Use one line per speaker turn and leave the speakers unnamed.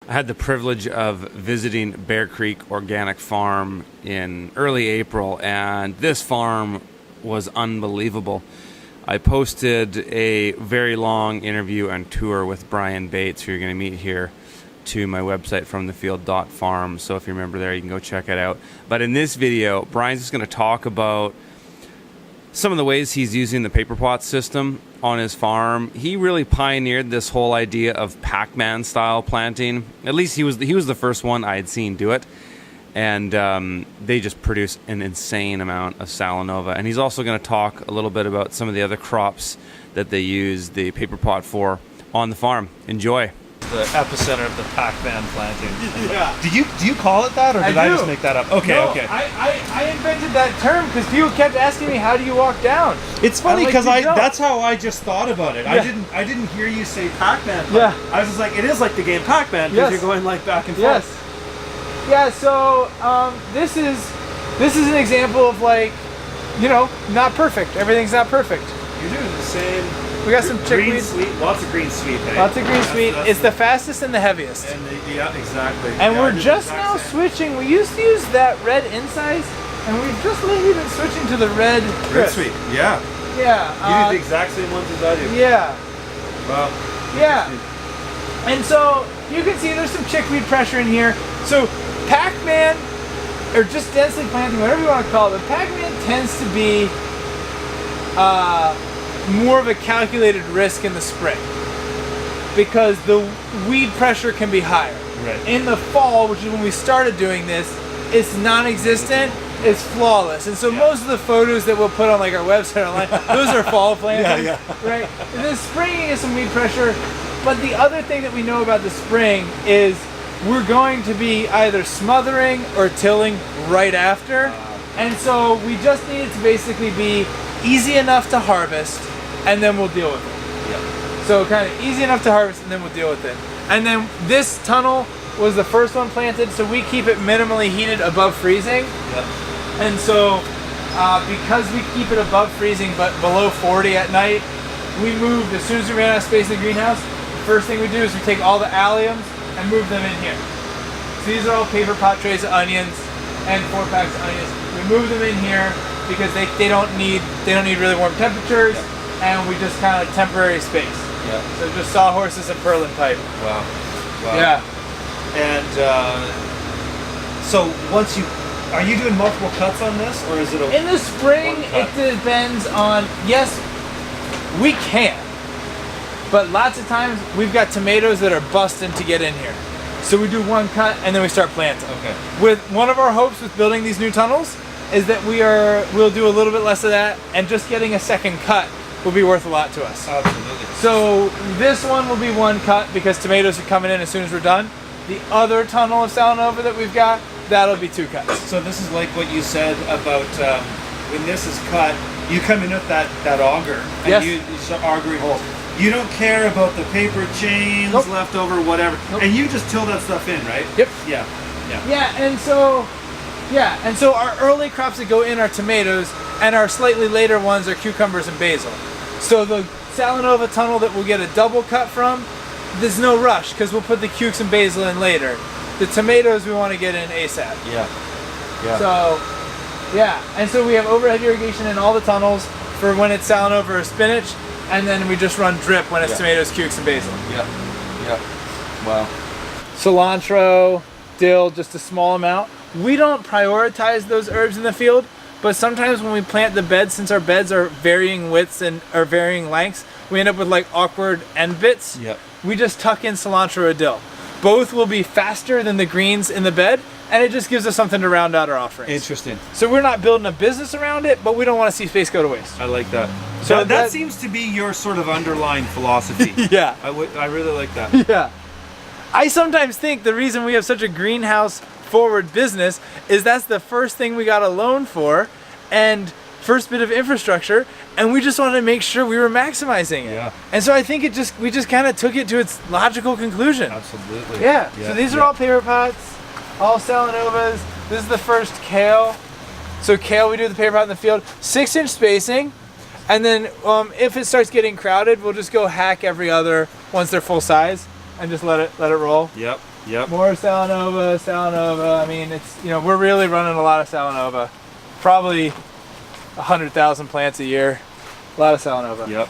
I had the privilege of visiting Bear Creek Organic Farm in early April, and this farm was unbelievable. I posted a very long interview and tour with Brian Bates, who you're going to meet here, to my website, fromthefield.farm. So if you remember there, you can go check it out. But in this video, Brian's just going to talk about some of the ways he's using the Paperpot system on his farm. He really pioneered this whole idea of Pac-Man style planting. At least he was the first one I had seen do it. And they just produce an insane amount of Salanova. And he's also going to talk a little bit about some of the other crops that they use the Paperpot for on the farm. Enjoy.
The epicenter of the Pac-Man planting.
Yeah.
Do you call it that, or did I just make that up? Okay,
no,
okay.
I invented that term because people kept asking me, how do you walk down?
It's funny because
like
that's how I just thought about it.
Yeah.
I didn't hear you say Pac-Man.
Yeah.
I was just like, it is like the game Pac-Man because you're going like back and forth.
Yes. Yeah. So this is an example of, like, you know, not perfect. Everything's not perfect.
You're doing the same.
We got some
green
chickweed.
Sweet, lots of green sweet. Hey?
Lots of green sweet. It's the fastest and the heaviest.
And yeah, exactly.
And we're just now switching. We used to use that red insides, and we've just lately been switching to the red crisp.
Sweet. Yeah.
Yeah.
You do the exact same ones as I do.
Yeah.
Wow.
Yeah. And so you can see there's some chickweed pressure in here. So Pac-Man, or just densely planting, whatever you want to call it, Pac-Man tends to be more of a calculated risk in the spring because the weed pressure can be higher.
Right.
In the fall, which is when we started doing this, it's non-existent, it's flawless. And so most of the photos that we'll put on, like, our website online, those are fall plantings. Right? In the spring, you get some weed pressure, but the other thing that we know about the spring is we're going to be either smothering or tilling right after. And so we just need it to basically be easy enough to harvest, and then we'll deal with it.
Yep.
So kind of easy enough to harvest, and then we'll deal with it. And then this tunnel was the first one planted, so we keep it minimally heated above freezing.
Yep.
And so because we keep it above freezing but below 40 at night, we moved, as soon as we ran out of space in the greenhouse, the first thing we do is we take all the alliums and move them in here. So these are all Paperpot trays of onions and 4 packs of onions. We move them in here because they don't need really warm temperatures, and we just kind of temporary space.
Yeah.
So just sawhorses and purlin pipe.
Wow.
Yeah.
And so are you doing multiple cuts on this, or is it
in the spring? It depends on. Yes, we can, but lots of times we've got tomatoes that are busting to get in here, so we do one cut and then we start planting. Okay. With one of our hopes with building these new tunnels is that we'll do a little bit less of that, and just getting a second cut will be worth a lot to us.
Absolutely.
So this one will be one cut because tomatoes are coming in as soon as we're done. The other tunnel of Salanova that we've got, that'll be 2 cuts.
So this is like what you said about when this is cut, you come in with that auger, and you start augering holes. You don't care about the paper chains left over, whatever, and you just till that stuff in, right?
Yep.
Yeah.
And so our early crops that go in are tomatoes, and our slightly later ones are cucumbers and basil. So the Salanova tunnel that we'll get a double cut from, there's no rush because we'll put the cukes and basil in later. The tomatoes we want to get in ASAP.
Yeah.
So, and so we have overhead irrigation in all the tunnels for when it's Salanova or spinach, and then we just run drip when it's tomatoes, cukes, and basil.
Yeah. Wow.
Cilantro, dill, just a small amount. We don't prioritize those herbs in the field, but sometimes when we plant the beds, since our beds are varying widths and are varying lengths, we end up with like awkward end bits.
Yep.
We just tuck in cilantro or dill. Both will be faster than the greens in the bed, and it just gives us something to round out our offerings.
Interesting.
So we're not building a business around it, but we don't want to see space go to waste.
I like that.
So
that seems to be your sort of underlying philosophy.
Yeah.
I really like that.
Yeah. I sometimes think the reason we have such a greenhouse forward business is that's the first thing we got a loan for and first bit of infrastructure, and we just wanted to make sure we were maximizing it.
Yeah.
And so I think we just kind of took it to its logical conclusion.
Absolutely.
Yeah. So these are all Paperpots, all Salanovas. This is the first kale. So kale, we do the Paperpot in the field, 6-inch spacing, and then if it starts getting crowded, we'll just go hack every other once they're full size. and just let it roll.
Yep. Yep.
More Salanova. I mean, it's, you know, we're really running a lot of Salanova. Probably 100,000 plants a year. A lot of Salanova.
Yep.